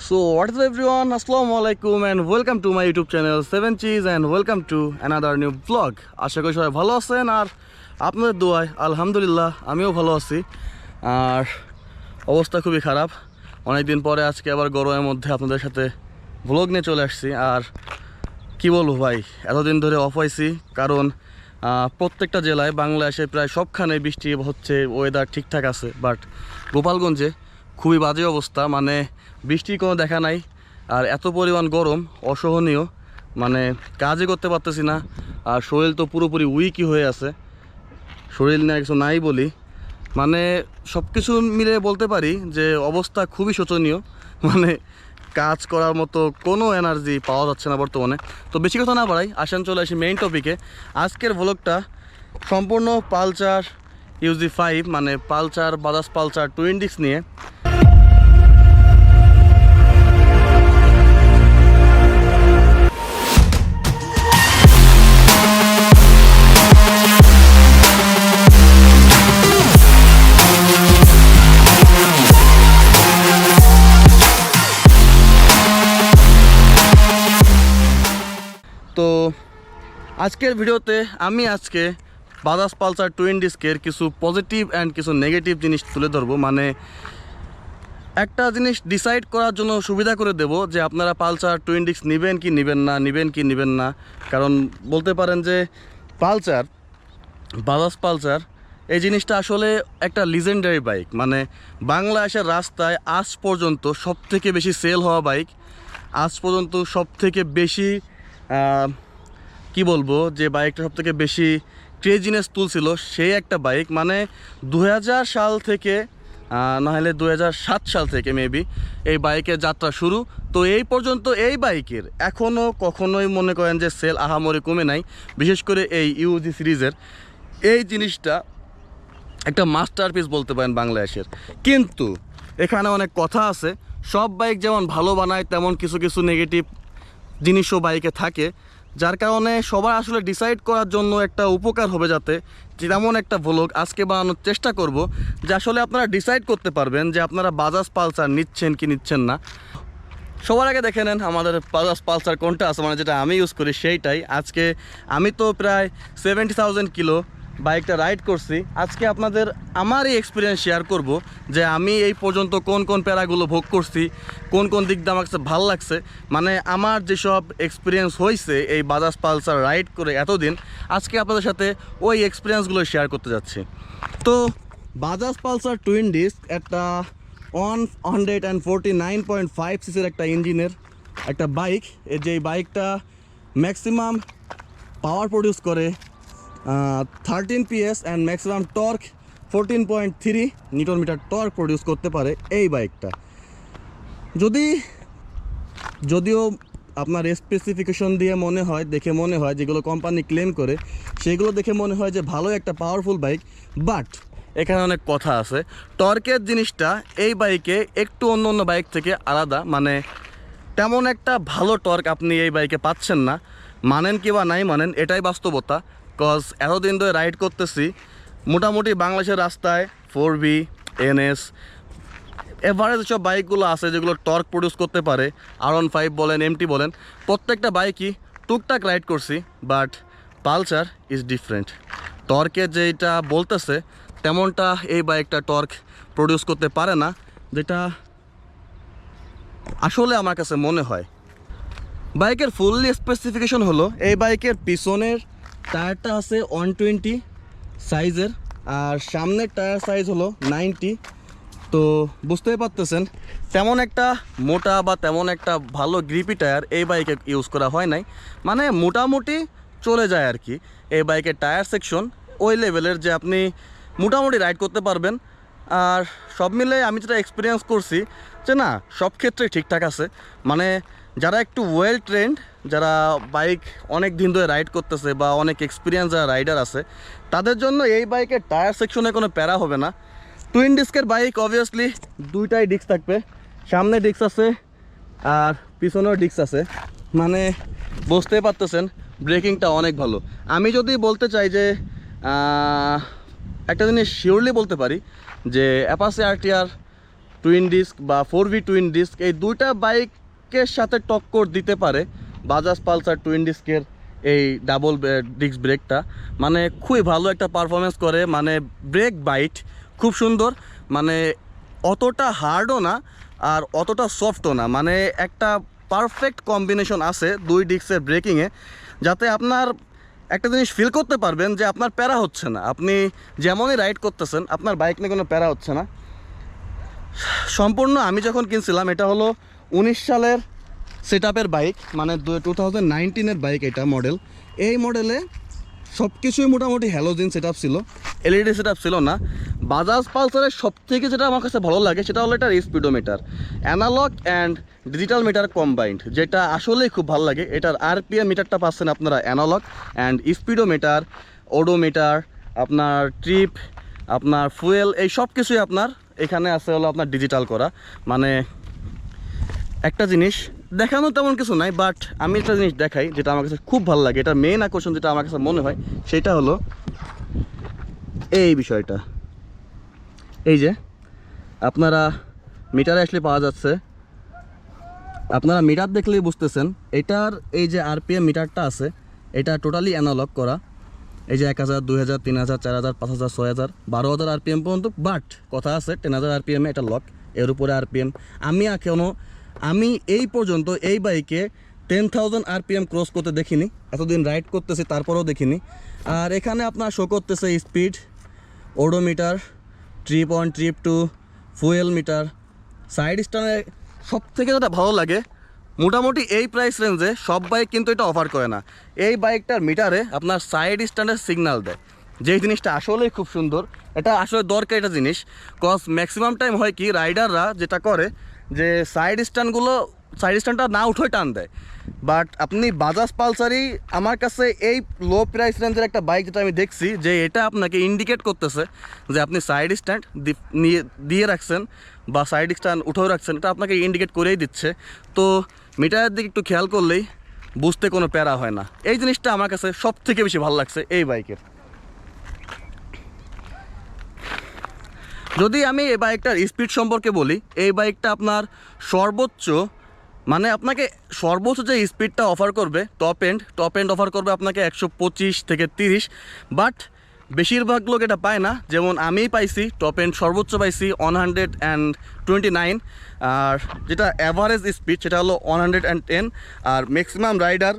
So what is up everyone, Assalamu alaikum and welcome to my YouTube channel 7 Cheese and welcome to another new vlog. আশা করি সবাই ভালো আছেন আর আপনাদের দোয়ায় আলহামদুলিল্লাহ আমিও ভালো আছি। আর অবস্থা খুবই খারাপ, অনেক দিন পরে আজকে আবার গরমের মধ্যে আপনাদের সাথে ভ্লগ নিয়ে চলে আসছি। আর কি বলবো ভাই, এতদিন ধরে অফ হয়েছি কারণ প্রত্যেকটা জেলায় বাংলাদেশে প্রায় সবখানে বৃষ্টি হচ্ছে, ওয়েদার ঠিকঠাক আছে, বাট গোপালগঞ্জে খুবই বাজে অবস্থা, মানে বৃষ্টির কোনো দেখা নাই। আর এত পরিমাণ গরম অসহনীয়, মানে কাজই করতে পারতেছি না। আর শরীর তো পুরোপুরি উইকই হয়ে আছে, শরীর নিয়ে কিছু নাই বলি, মানে সব কিছু মিলে বলতে পারি যে অবস্থা খুবই শোচনীয়। মানে কাজ করার মতো কোনো এনার্জি পাওয়া যাচ্ছে না বর্তমানে। তো বেশি কথা না বাড়াই, আসেন চলে আসি মেইন টপিকে। আজকের ভ্লগটা সম্পূর্ণ পালসার ইউজি 5 মানে Pulsar Bajaj Pulsar twin disk নিয়ে। তো আজকের ভিডিওতে আমি আজকে বাজাজ পালসার টুইন ডিস্কের কিছু পজিটিভ অ্যান্ড কিছু নেগেটিভ জিনিস তুলে ধরবো। মানে একটা জিনিস ডিসাইড করার জন্য সুবিধা করে দেব যে আপনারা পালসার টুইন ডিস্ক নেবেন কি নেবেন না, নেবেন কি নেবেন না। কারণ বলতে পারেন যে পালসার বাজাজ পালসার এই জিনিসটা আসলে একটা লিজেন্ডারি বাইক, মানে বাংলাদেশের রাস্তায় আজ পর্যন্ত সবথেকে বেশি সেল হওয়া বাইক, আজ পর্যন্ত সবথেকে বেশি কি বলবো যে বাইকটা সবথেকে বেশি ক্রেজিনেস তুলছিল সেই একটা বাইক। মানে 2000 সাল থেকে নাহলে 2007 সাল থেকে মেবি এই বাইকের যাত্রা শুরু। তো এই পর্যন্ত এই বাইকের এখনও কখনোই মনে করেন যে সেল আহামরি কমে নাই, বিশেষ করে এই ইউজি সিরিজের এই জিনিসটা একটা মাস্টারপিস বলতে পারেন বাংলাদেশের। কিন্তু এখানে অনেক কথা আছে, সব বাইক যেমন ভালো বানায় তেমন কিছু কিছু নেগেটিভ জিনিসও বাইকে থাকে, যার কারণে সবার আসলে ডিসাইড করার জন্য একটা উপকার হবে, যাতে তেমন একটা ভ্লগ আজকে বানানোর চেষ্টা করব যে আসলে আপনারা ডিসাইড করতে পারবেন যে আপনারা বাজাজ পালসার নিচ্ছেন কি নিচ্ছেন না। সবার আগে দেখে নেন আমাদের বাজাজ পালসার কোনটা আছে, মানে যেটা আমি ইউজ করি সেইটাই। আজকে আমি তো প্রায় 70,000 কিলো বাইকটা রাইড করছি। আজকে আপনাদের আমার এই এক্সপিরিয়েন্স শেয়ার করব যে আমি এই পর্যন্ত কোন কোন প্যারাগুলো ভোগ করছি, কোন কোন দিক দিয়ে আমার কাছে ভালো লাগছে, মানে আমার যেসব এক্সপিরিয়েন্স হয়েছে এই বাজাজ পালসার রাইড করে এতদিন, আজকে আপনাদের সাথে ওই এক্সপিরিয়েন্সগুলো শেয়ার করতে যাচ্ছি। তো বাজাজ পালসার টুইন ডিস্ক একটা 149.5 সিসির একটা ইঞ্জিনের একটা বাইক। যে বাইকটা ম্যাক্সিমাম পাওয়ার প্রডিউস করে 13 PS and maximum torque 14.3 newton metre torque produce করতে পারে এই বাইকটা। যদিও আপনার স্পেসিফিকেশন দিয়ে দেখে মনে হয় যেগুলো কোম্পানি ক্লেম করে সেগুলো দেখে মনে হয় যে ভালো একটা পাওয়ারফুল বাইক, বাট এখানে অনেক কথা আছে। টর্কের জিনিসটা এই বাইকে একটু অন্য অন্য বাইক থেকে আলাদা, মানে তেমন একটা ভালো টর্ক আপনি এই বাইকে পাচ্ছেন না, মানেন কি বা নাই মানেন এটাই বাস্তবতা। কজ এতদিন ধরে রাইড করতেছি মোটামুটি বাংলাদেশের রাস্তায় 4V NS এভারেজ সব বাইকগুলো আছে যেগুলো টর্ক প্রডিউস করতে পারে, R15 বলেন MT বলেন, প্রত্যেকটা বাইকই টুকটাক রাইড করছি। বাট পালসার ইজ ডিফারেন্ট, টর্কের যেটা বলতেছে তেমনটা এই বাইকটা টর্ক প্রডিউস করতে পারে না, যেটা আসলে আমার কাছে মনে হয়। বাইকের ফুললি স্পেসিফিকেশন হলো এই বাইকের পিছনের টায়ারটা আছে 120 সাইজের আর সামনের টায়ার সাইজ হলো 90। তো বুঝতেই পারতেছেন তেমন একটা মোটা বা তেমন একটা ভালো গ্রিপি টায়ার এই বাইকে ইউজ করা হয় নাই, মানে মোটামুটি চলে যায় আর কি। এই বাইকের টায়ার সেকশন ওই লেভেলের যে আপনি মোটামুটি রাইড করতে পারবেন। আর সব মিলে আমি যেটা এক্সপিরিয়েন্স করছি যে না, সব ক্ষেত্রে ঠিকঠাক আছে। মানে যারা একটু ওয়েল ট্রেন্ড, যারা বাইক অনেক দিন ধরে রাইড করতেছে বা অনেক এক্সপিরিয়েন্স যারা রাইডার আছে, তাদের জন্য এই বাইকের টায়ার সেকশনে কোনো প্যারা হবে না। টুইন ডিস্কের বাইক অবভিয়াসলি দুইটাই ডিস্ক থাকবে, সামনে ডিস্ক আছে আর পিছনেও ডিস্ক আছে, মানে বুঝতেই পারতেছেন ব্রেকিংটা অনেক ভালো। আমি যদি বলতে চাই যে একটা জিনিস শিওরলি বলতে পারি যে অ্যাপাচি RTR টুইন ডিস্ক বা 4V টুইন ডিস্ক, এই দুইটা বাইকের সাথে টক্কর দিতে পারে বাজাজ পালসার টুইন ডিস্কের এই ডাবল ডিস্ক ব্রেকটা। মানে খুবই ভালো একটা পারফরমেন্স করে, মানে ব্রেক বাইট খুব সুন্দর, মানে অতটা হার্ডও না আর অতটা সফটও না, মানে একটা পারফেক্ট কম্বিনেশন আছে দুই ডিস্কের ব্রেকিংয়ে, যাতে আপনার একটা জিনিস ফিল করতে পারবেন যে আপনার প্যারা হচ্ছে না, আপনি যেমনই রাইড করতেছেন আপনার বাইক নিয়ে কোনো প্যারা হচ্ছে না। সম্পূর্ণ আমি যখন কিনছিলাম, এটা হলো 19 সালের সেটআপের বাইক, মানে 2019-এর বাইক এটা মডেল। এই মডেলে সব কিছুই মোটামুটি হ্যালোজেন সেটআপ ছিল, এলইডি সেটআপ ছিল না। বাজাজ পালসারের সবথেকে যেটা আমার কাছে ভালো লাগে সেটা হলো এটার speedometer, analogue and digital metre combined, যেটা আসলেই খুব ভালো লাগে। এটার আরপিএম মিটারটা পাচ্ছেন আপনারা অ্যানালগ, অ্যান্ড স্পিডোমিটার, ওডোমিটার, আপনার ট্রিপ, আপনার ফুয়েল, এই সব কিছুই আপনার এখানে আছে হলো আপনার ডিজিটাল করা। মানে একটা জিনিস দেখানো তেমন কিছু নাই, বাট আমি একটা জিনিস দেখাই যেটা আমার কাছে খুব ভালো লাগে, এটা মেন আকর্ষণ যেটা আমার কাছে মনে হয় সেটা হলো এই বিষয়টা। এই যে আপনারা মিটারে আসলে পাওয়া যাচ্ছে, আপনারা মিটার দেখলেই বুঝতেছেন এটার এই যে আরপিএম মিটারটা আছে এটা টোটালি অ্যানালগ করা। এই যে 1000, 2000, 3000, 4000, 5000, 6000, 12000 আরপিএম পর্যন্ত, বাট কথা আছে 10000 আরপিএমে এটা লক, এর উপরে আরপিএম আমি এই পর্যন্ত এই বাইকে 10,000 আরপিএম ক্রস করতে দেখিনি, এতদিন রাইড করতেছি তারপরেও দেখিনি। আর এখানে আপনার শো করতেছে speed, odometer, trip 1, trip 2, fuel metre, side স্ট্যান্ডে। সব থেকে যেটা ভালো লাগে, মোটামুটি এই প্রাইস রেঞ্জে সব বাইক কিন্তু এটা অফার করে না। এই বাইকটার মিটারে আপনার সাইড স্ট্যান্ডের সিগন্যাল দেয়, যেই জিনিসটা আসলেই খুব সুন্দর, এটা আসলে দরকার একটা জিনিস। কজ ম্যাক্সিমাম টাইম হয় কি রাইডাররা যেটা করে যে সাইড স্ট্যান্ডটা না উঠোয় টান দেয়, বাট আপনি বাজাজ পালসারই আমার কাছে এই লো প্রাইস রেঞ্জের একটা বাইক যেটা আমি দেখছি যে এটা আপনাকে ইন্ডিকেট করতেছে যে আপনি সাইড স্ট্যান্ড দিয়ে রাখছেন বা সাইড স্ট্যান্ড উঠেও রাখছেন, এটা আপনাকে ইন্ডিকেট করেই দিচ্ছে। তো মিটারের দিকে একটু খেয়াল করলেই বুঝতে কোনো প্যারা হয় না। এই জিনিসটা আমার কাছে সব থেকে বেশি ভালো লাগছে এই বাইকের। যদি আমি এই বাইকটার স্পিড সম্পর্কে বলি, এই বাইকটা আপনার সর্বোচ্চ আপনাকে সর্বোচ্চ যে স্পিডটা অফার করবে টপ এন্ড অফার করবে আপনাকে 125 থেকে 30, বাট বেশিরভাগ লোক এটা পায় না। যেমন আমি পাইছি টপ এন্ড সর্বোচ্চ পাইছি 129, আর যেটা অ্যাভারেজ স্পিড সেটা হলো 110, আর ম্যাক্সিমাম রাইডার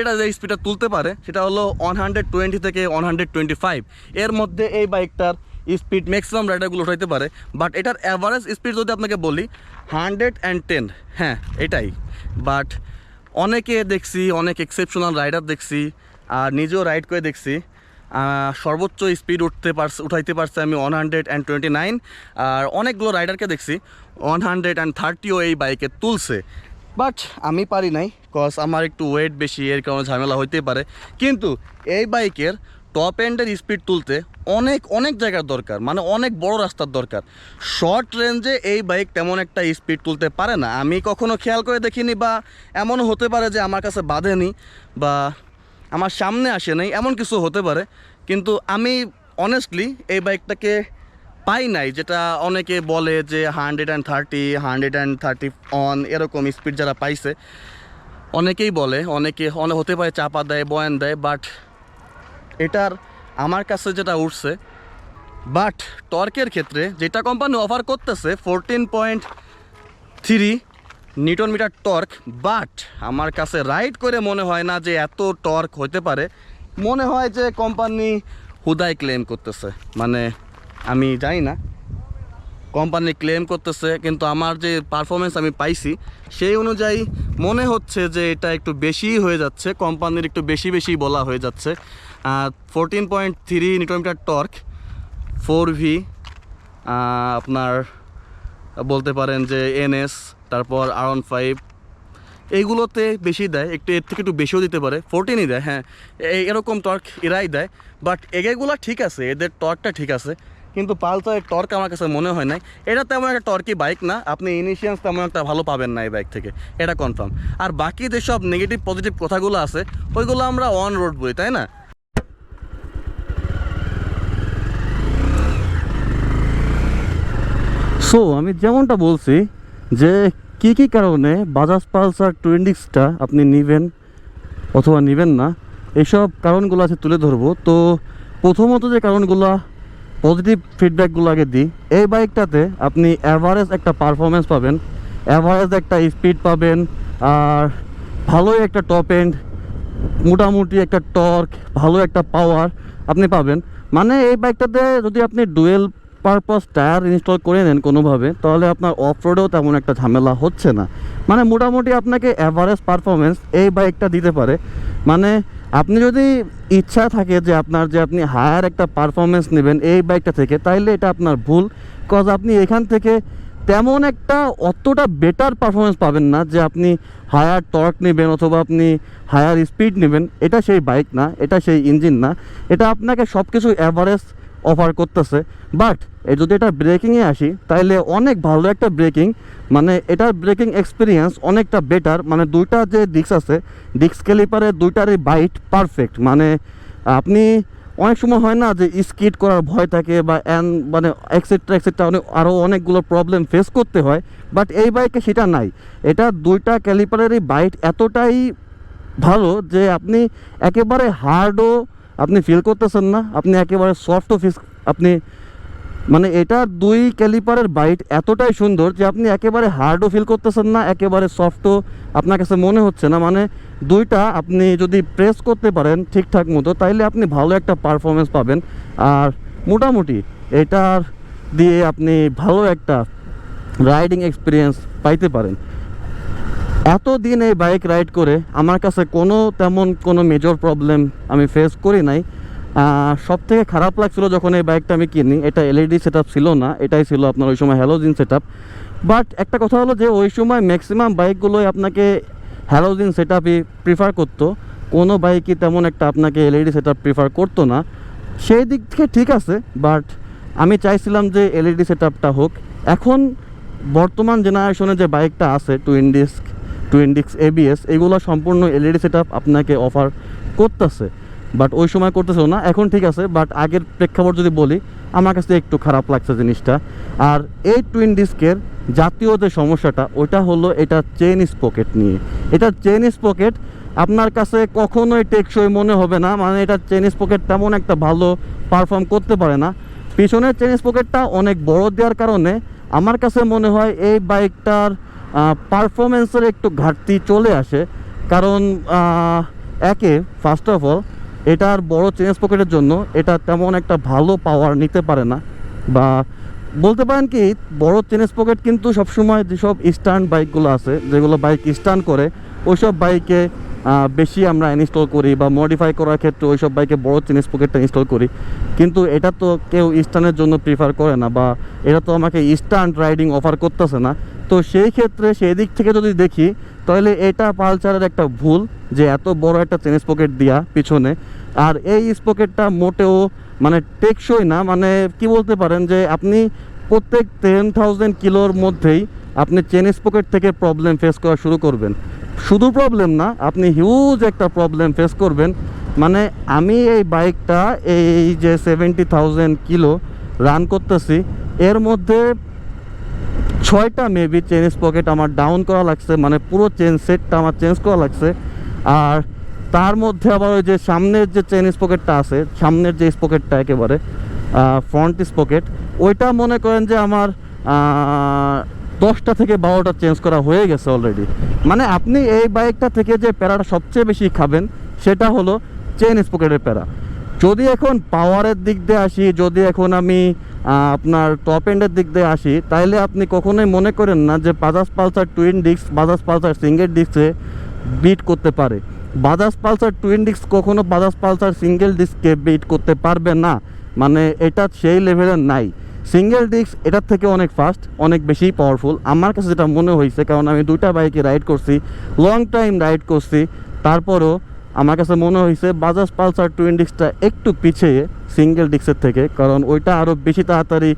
এটা যে স্পিডটা তুলতে পারে সেটা হলো 120 থেকে 125, এর মধ্যে এই বাইকটার স্পিড ম্যাক্সিমাম রাইডারগুলো উঠাইতে পারে। বাট এটার অ্যাভারেজ স্পিড যদি আপনাকে বলি 110, হ্যাঁ এটাই। বাট অনেকে দেখছি, অনেক এক্সেপশনাল রাইডার দেখছি আর নিজেও রাইড করে দেখছি, সর্বোচ্চ স্পিড উঠাইতে পারছে আমি 129, আর অনেকগুলো রাইডারকে দেখছি 130ও এই বাইকে তুলছে, বাট আমি পারি নাই, কজ আমার একটু ওয়েট বেশি, এর কারণে ঝামেলা হইতে পারে। কিন্তু এই বাইকের টপ এন্ডের স্পিড তুলতে অনেক জায়গার দরকার, মানে অনেক বড় রাস্তার দরকার। শর্ট রেঞ্জে এই বাইক তেমন একটা স্পিড তুলতে পারে না, আমি কখনো খেয়াল করে দেখিনি, বা এমনও হতে পারে যে আমার কাছে বাঁধেনি বা আমার সামনে আসে নাই, এমন কিছু হতে পারে। কিন্তু আমি অনেস্টলি এই বাইকটাকে পাই নাই, যেটা অনেকে বলে যে 130 অন এরকম স্পিড যারা পাইছে অনেকেই বলে, অনেক হতে পারে চাপা দেয়, বয়ান দেয়, বাট এটার আমার কাছে যেটা উঠছে, বাট টর্কের ক্ষেত্রে যেটা কোম্পানি অফার করতেছে 14.3 নিউটন মিটার টর্ক, বাট আমার কাছে রাইড করে মনে হয় না যে এত টর্ক হতে পারে। মনে হয় যে কোম্পানি হুদাই ক্লেম করতেছে, মানে আমি জানি না, কোম্পানি ক্লেম করতেছে, কিন্তু আমার যে পারফরমেন্স আমি পাইছি সেই অনুযায়ী মনে হচ্ছে যে এটা একটু বেশিই হয়ে যাচ্ছে, কোম্পানির একটু বেশি বলা হয়ে যাচ্ছে। 14.3 নিউটন মিটার টর্ক, 4V, আপনার বলতে পারেন যে NS, তারপর R15, এইগুলোতে বেশি দেয়, এর থেকে একটু বেশিও দিতে পারে, 14ই দেয়, হ্যাঁ এরকম টর্ক এরাই দেয়। বাট এগুলো ঠিক আছে, এদের টর্কটা ঠিক আছে, কিন্তু পালসারের টর্ক আমার কাছে মনে হয় নাই। এটা তেমন একটা টর্কি বাইক না, আপনি ইনিশিয়ান্স তেমন একটা ভালো পাবেন না এই বাইক থেকে, এটা কনফার্ম। আর বাকি যেসব নেগেটিভ পজিটিভ কথাগুলো আছে ওইগুলো আমরা অন রোড বলি, তাই না? সো আমি যেমনটা বলছি যে কি কি কারণে বাজাজ পালসার টুইন্ডিক্সটা আপনি নেবেন অথবা নেবেন না, এইসব কারণগুলো আছে তুলে ধরবো। তো প্রথমত যে কারণগুলো, পজিটিভ ফিডব্যাকগুলো আগে দিই। এই বাইকটাতে আপনি অ্যাভারেজ একটা পারফরমেন্স পাবেন, অ্যাভারেজ একটা স্পিড পাবেন, আর ভালোই একটা টপ এন্ড, মোটামুটি একটা টর্ক, ভালো একটা পাওয়ার আপনি পাবেন। মানে এই বাইকটাতে যদি আপনি ডুয়েল পারপাস টায়ার ইনস্টল করে নেন কোনোভাবে, তাহলে আপনার অফ রোডেও তেমন একটা ঝামেলা হচ্ছে না। মানে মোটামুটি আপনাকে অ্যাভারেজ পারফরমেন্স এই বাইকটা দিতে পারে। মানে আপনি যদি ইচ্ছা থাকে যে আপনি হায়ার একটা পারফরমেন্স নেবেন এই বাইকটা থেকে, তাইলে এটা আপনার ভুল। কজ আপনি এখান থেকে তেমন একটা অতটা বেটার পারফরমেন্স পাবেন না যে আপনি হায়ার টর্ক নেবেন অথবা আপনি হায়ার স্পিড নেবেন। এটা সেই বাইক না, এটা সেই ইঞ্জিন না। এটা আপনাকে সব কিছু অ্যাভারেজ অফার করতেছে। বাট যদি এটা ব্রেকিংয়ে আসি, তাহলে অনেক ভালো একটা ব্রেকিং, মানে এটার ব্রেকিং এক্সপিরিয়েন্স অনেকটা বেটার। মানে দুইটা যে ডিস্ক আছে, ডিস্ক ক্যালিপারে দুইটারই বাইট পারফেক্ট। মানে আপনি অনেক সময় হয় না যে স্কিড করার ভয় থাকে বা মানে এক্সেট্রা আরও অনেকগুলো প্রবলেম ফেস করতে হয়, বাট এই বাইকে সেটা নাই। এটা দুইটা ক্যালিপারেরই বাইট এতটাই ভালো যে আপনি একেবারে হার্ডও আপনি ফিল করতেছেন না, আপনি একেবারে সফটও আপনি মানে এটার দুই ক্যালিপারের বাইট এতটাই সুন্দর যে আপনি একেবারে হার্ডও ফিল করতেছেন না, একেবারে সফটও আপনার কাছে মনে হচ্ছে না। মানে দুইটা আপনি যদি প্রেস করতে পারেন ঠিকঠাক মতো, তাইলে আপনি ভালো একটা পারফরমেন্স পাবেন। আর মোটামুটি এটার দিয়ে আপনি ভালো একটা রাইডিং এক্সপিরিয়েন্স পাইতে পারেন। এতদিন এই বাইক রাইড করে আমার কাছে তেমন কোনো মেজর প্রবলেম আমি ফেস করি নাই। সব থেকে খারাপ লাগছিল যখন এই বাইকটা আমি কিনি, এটা এলইডি সেট আপ ছিল না, এটাই ছিল আপনার ওই সময় হ্যালোজিন সেট আপ। বাট একটা কথা হলো যে ওই সময় ম্যাক্সিমাম বাইকগুলোই আপনাকে হ্যালোজিন সেট আপই প্রিফার করতো, কোনো বাইকই তেমন একটা আপনাকে এলইডি সেট আপ প্রিফার করতো না। সেই দিক থেকে ঠিক আছে, বাট আমি চাইছিলাম যে এলইডি সেট আপটা হোক। এখন বর্তমান জেনারেশনে যে বাইকটা আছে টুইন ডিস্ক এবিএস, এগুলো সম্পূর্ণ এলইডি সেট আপ আপনাকে অফার করতেছে, বাট ওই সময় করতেছেও না। এখন ঠিক আছে, বাট আগের প্রেক্ষাপট যদি বলি, আমার কাছে একটু খারাপ লাগছে জিনিসটা। আর এই টুইন ডিস্কের জাতীয় যে সমস্যাটা, ওইটা হলো এটা চেইন স্পকেট নিয়ে। এটা চেইন স্পকেট আপনার কাছে কখনোই টেকসই মনে হবে না। মানে এটা চেইন স্পকেট তেমন একটা ভালো পারফর্ম করতে পারে না। পিছনের চেইন স্পকেটটা অনেক বড় দেওয়ার কারণে আমার কাছে মনে হয় এই বাইকটার পারফরমেন্সের একটু ঘাটতি চলে আসে। কারণ ফার্স্ট অফ অল এটার বড় চেইন স্পকেটের জন্য এটা তেমন একটা ভালো পাওয়ার নিতে পারে না, বা বলতে পারেন কি বড় চেইন স্পকেট কিন্তু সবসময় যেসব স্টান্ট বাইকগুলো আছে, যেগুলো বাইক স্টান্ট করে, ওইসব বাইকে বেশি আমরা ইনস্টল করি, বা মডিফাই করার ক্ষেত্রে ওইসব বাইকে বড় চেইন স্পকেটটা ইনস্টল করি। কিন্তু এটা তো কেউ স্টান্টের জন্য প্রিফার করে না, বা এটা তো আমাকে স্টান্ট রাইডিং অফার করতেছে না। তো সেই ক্ষেত্রে সেই দিক থেকে যদি দেখি, তাহলে এটা পালসারের একটা ভুল যে এত বড় একটা চেইন স্পকেট দেওয়া পিছনে। আর এই স্পকেটটা মোটেও মানে টেকসই না। মানে কি বলতে পারেন যে আপনি প্রত্যেক 10,000 কিলোর মধ্যেই আপনি চেইন স্পকেট থেকে প্রবলেম ফেস করা শুরু করবেন। শুধু প্রবলেম না, আপনি হিউজ একটা প্রবলেম ফেস করবেন। মানে আমি এই বাইকটা এই যে 70,000 কিলো রান করতেছি, এর মধ্যে 6টা মেবি চেইন স্পকেট আমার ডাউন করা লাগছে, মানে পুরো চেইন সেটটা আমার চেঞ্জ করা লাগছে। আর তার মধ্যে আবার ওই যে সামনের যে চেইন স্পকেটটা আছে, সামনের যে স্পকেটটা একেবারে ফ্রন্ট স্পকেট, ওইটা মনে করেন যে আমার 10টা থেকে 12টা চেঞ্জ করা হয়ে গেছে অলরেডি। মানে আপনি এই বাইকটা থেকে যে প্যারাটা সবচেয়ে বেশি খাবেন সেটা হলো চেইন স্পকেটের প্যারা। যদি এখন পাওয়ারের দিক দিয়ে আসি, যদি এখন আমি আপনার টপ এন্ডের দিক দিয়ে আসি, তাইলে আপনি কখনোই মনে করেন না যে Bajaj Pulsar twin disc Bajaj Pulsar single ডিস্কে বিট করতে পারে। বাজাজ পালসার টুইন ডিস্ক কখনো বাজাজ পালসার সিঙ্গেল ডিস্ককে বিট করতে পারবে না। মানে এটা সেই লেভেলের নাই। সিঙ্গেল ডিস্ক এটার থেকে অনেক ফাস্ট, অনেক বেশি পাওয়ারফুল আমার কাছে যেটা মনে হয়েছে, কারণ আমি দুইটা বাইকে রাইড করছি, লং টাইম রাইড করছি। তারপরও আমার কাছে মনে হয়েছে বাজাজ পালসার টুইন ডিস্কটা একটু পিছিয়ে সিঙ্গেল ডিস্কের থেকে, কারণ ওইটা আরও বেশি তাড়াতাড়ি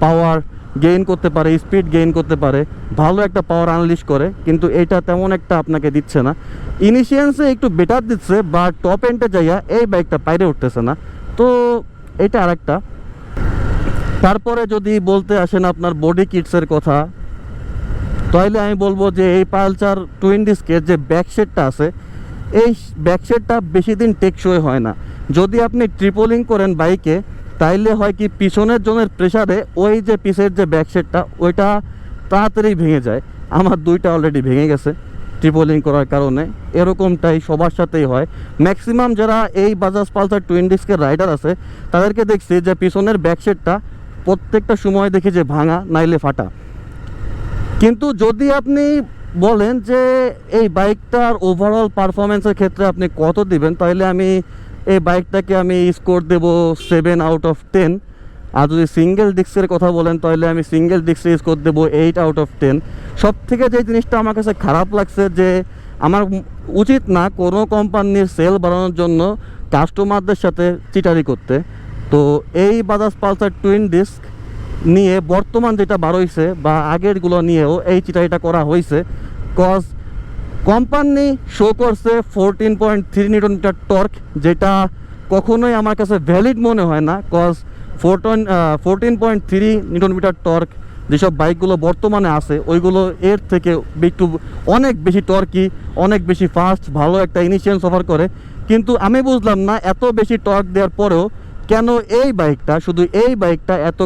পাওয়ার গেইন করতে পারে, স্পিড গেইন করতে পারে, ভালো একটা পাওয়ার আনলিশ করে। কিন্তু এটা তেমন একটা আপনাকে দিচ্ছে না। ইনিশিয়ান্সে একটু বেটার দিচ্ছে, বা টপ এন্ডে যাইয়া এই বাইকটা পাইরে উঠতেছে না। তো এটা আরেকটা। তারপরে যদি বলতে আসেন আপনার বডি কিটসের কথা, তাহলে আমি বলবো যে এই পালসার টুইন ডিস্কের যে ব্যাকশেডটা আছে, এই ব্যাকশেডটা বেশি দিন টেকসই হয় না। যদি আপনি ট্রিপলিং করেন বাইকে, তাইলে হয় কি পিছনের জনের প্রেসারে ওই যে পিছের যে ব্যাকশেডটা ওইটা তাড়াতাড়ি ভেঙে যায়। আমার দুইটা অলরেডি ভেঙে গেছে ট্রিপলিং করার কারণে। এরকমটাই সবার সাথেই হয়। ম্যাক্সিমাম যারা এই বাজাজ পালসার টুইন ডিস্কের রাইডার আছে তাদেরকে দেখছি যে পিছনের ব্যাকশেডটা প্রত্যেকটা সময় দেখি যে ভাঙা নাইলে ফাটা। কিন্তু যদি আপনি বলেন যে এই বাইকটার ওভারঅল পারফরমেন্সের ক্ষেত্রে আপনি কত দিবেন, তাহলে আমি এই বাইকটাকে আমি স্কোর দেবো 7 আউট অফ 10। আর যদি সিঙ্গেল ডিস্কের কথা বলেন তাহলে আমি সিঙ্গেল ডিস্কে স্কোর দেবো 8 আউট অফ 10। সব থেকে যে জিনিসটা আমার কাছে খারাপ লাগছে যে আমার উচিত না কোনো কোম্পানির সেল বাড়ানোর জন্য কাস্টমারদের সাথে চিটারি করতে। তো এই বাজাজ পালসার টুইন ডিস্ক নিয়ে বর্তমান যেটা বার হয়েছে বা আগেরগুলো নিয়েও এই চিটারিটা করা হয়েছে। কজ কোম্পানি শো করছে 14.3 নিউটন মিটার টর্ক, যেটা কখনোই আমার কাছে ভ্যালিড মনে হয় না। কজ 14.3 নিউটন মিটার টর্ক যেসব বাইকগুলো বর্তমানে আছে ওইগুলো এর থেকে একটু অনেক বেশি টর্কি, অনেক বেশি ফাস্ট, ভালো একটা ইনিশিয়েন্স অফার করে। কিন্তু আমি বুঝলাম না এত বেশি টর্ক দেওয়ার পরেও কেন এই বাইকটা, শুধু এই বাইকটা এত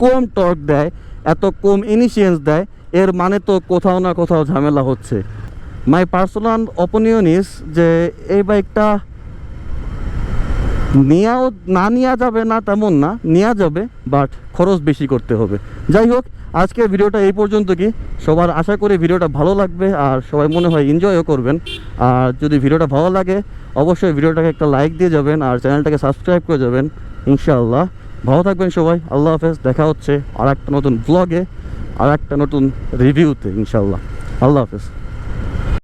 কম টর্ক দেয়, এত কম ইনিশিয়েন্স দেয়। এর মানে তো কোথাও না কোথাও ঝামেলা হচ্ছে। মাই পার্সোনাল অপিনিয়ন ইজ যে এই বাইকটা নেওয়া যাবে না তেমন না, নেওয়া যাবে, বাট খরচ বেশি করতে হবে। যাই হোক, আজকের ভিডিওটা এই পর্যন্ত কি। সবার আশা করি ভিডিওটা ভালো লাগবে আর সবাই মনে হয় এনজয়ও করবেন। আর যদি ভিডিওটা ভালো লাগে অবশ্যই ভিডিওটাকে একটা লাইক দিয়ে যাবেন আর চ্যানেলটাকে সাবস্ক্রাইব করে যাবেন ইনশাআল্লাহ। ভালো থাকবেন সবাই, আল্লাহ হাফেজ। দেখা হচ্ছে আর একটা নতুন ব্লগে, আর একটা নতুন রিভিউতে ইনশাআল্লাহ। আল্লাহ হাফেজ।